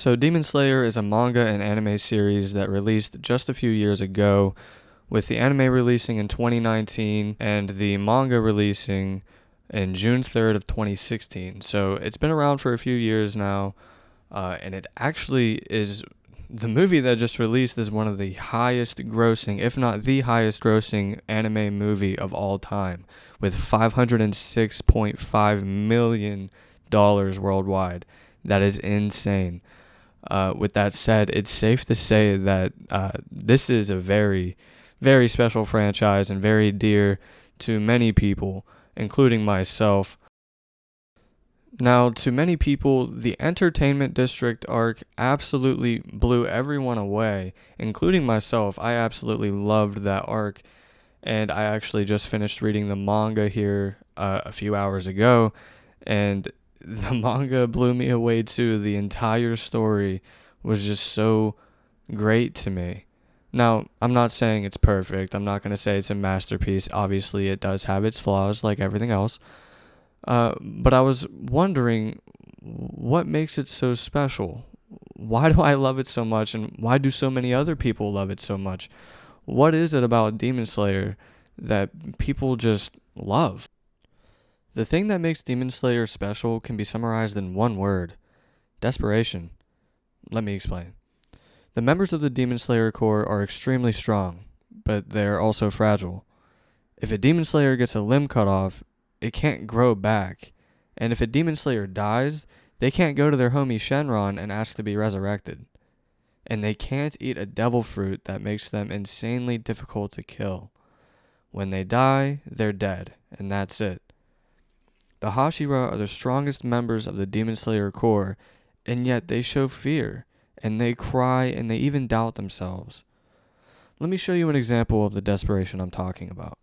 So Demon Slayer is a manga and anime series that released just a few years ago, with the anime releasing in 2019 and the manga releasing in June 3rd of 2016. So it's been around for a few years now, and it actually is, the movie that just released is one of the highest grossing, if not the highest grossing anime movie of all time, with $506.5 million worldwide. That is insane. With that said, it's safe to say that this is a very, very special franchise and very dear to many people, including myself. Now, to many people, the Entertainment District arc absolutely blew everyone away, including myself. I absolutely loved that arc, and I actually just finished reading the manga here a few hours ago, and the manga blew me away too. The entire story was just so great to me. Now, I'm not saying it's perfect. I'm not going to say it's a masterpiece. Obviously, it does have its flaws like everything else. But I was wondering, what makes it so special? Why do I love it so much, and why do so many other people love it so much? What is it about Demon Slayer that people just love? The thing that makes Demon Slayer special can be summarized in one word: desperation. Let me explain. The members of the Demon Slayer Corps are extremely strong, but they're also fragile. If a Demon Slayer gets a limb cut off, it can't grow back. And if a Demon Slayer dies, they can't go to their homie Shenron and ask to be resurrected. And they can't eat a devil fruit that makes them insanely difficult to kill. When they die, they're dead, and that's it. The Hashira are the strongest members of the Demon Slayer Corps, and yet they show fear, and they cry, and they even doubt themselves. Let me show you an example of the desperation I'm talking about.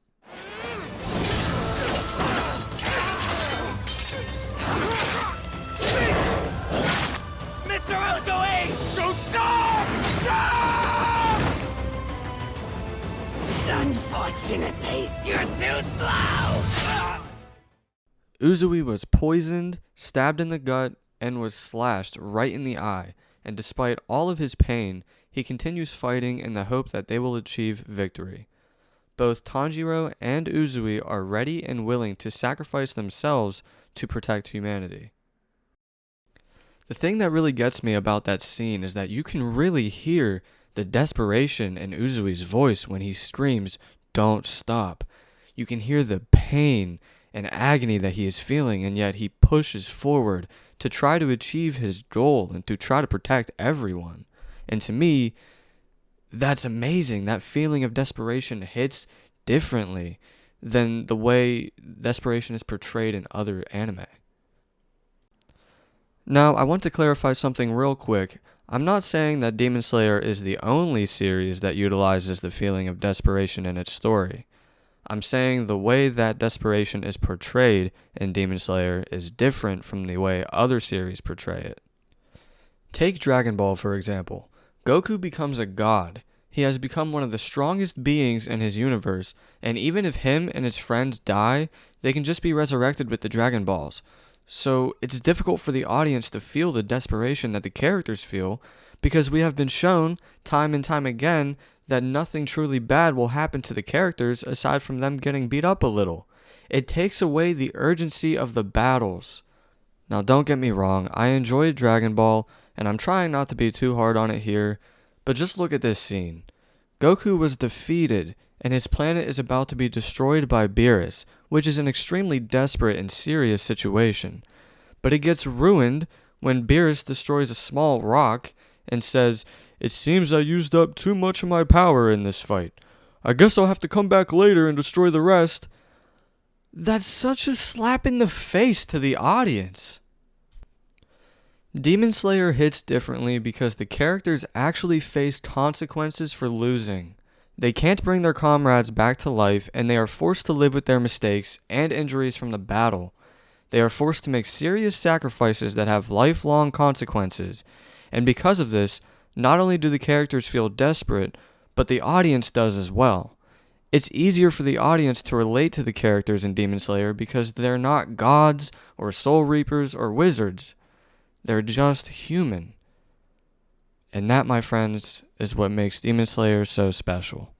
Mr. Ozoe! Don't stop! Stop! Unfortunately, you're too slow! Uzui was poisoned, stabbed in the gut, and was slashed right in the eye, and despite all of his pain, he continues fighting in the hope that they will achieve victory. Both Tanjiro and Uzui are ready and willing to sacrifice themselves to protect humanity. The thing that really gets me about that scene is that you can really hear the desperation in Uzui's voice when he screams, "Don't stop." You can hear the pain and agony that he is feeling, and yet he pushes forward to try to achieve his goal and to try to protect everyone. And to me, that's amazing. That feeling of desperation hits differently than the way desperation is portrayed in other anime. Now, I want to clarify something real quick. I'm not saying that Demon Slayer is the only series that utilizes the feeling of desperation in its story. I'm saying the way that desperation is portrayed in Demon Slayer is different from the way other series portray it. Take Dragon Ball, for example. Goku becomes a god. He has become one of the strongest beings in his universe, and even if him and his friends die, they can just be resurrected with the Dragon Balls. So it's difficult for the audience to feel the desperation that the characters feel, because we have been shown time and time again that nothing truly bad will happen to the characters aside from them getting beat up a little. It takes away the urgency of the battles. Now, don't get me wrong, I enjoyed Dragon Ball, and I'm trying not to be too hard on it here, but just look at this scene. Goku was defeated, and his planet is about to be destroyed by Beerus, which is an extremely desperate and serious situation. But it gets ruined when Beerus destroys a small rock and says, "It seems I used up too much of my power in this fight. I guess I'll have to come back later and destroy the rest." That's such a slap in the face to the audience. Demon Slayer hits differently because the characters actually face consequences for losing. They can't bring their comrades back to life, and they are forced to live with their mistakes and injuries from the battle. They are forced to make serious sacrifices that have lifelong consequences, and because of this, not only do the characters feel desperate, but the audience does as well. It's easier for the audience to relate to the characters in Demon Slayer because they're not gods or soul reapers or wizards. They're just human. And that, my friends, is what makes Demon Slayer so special.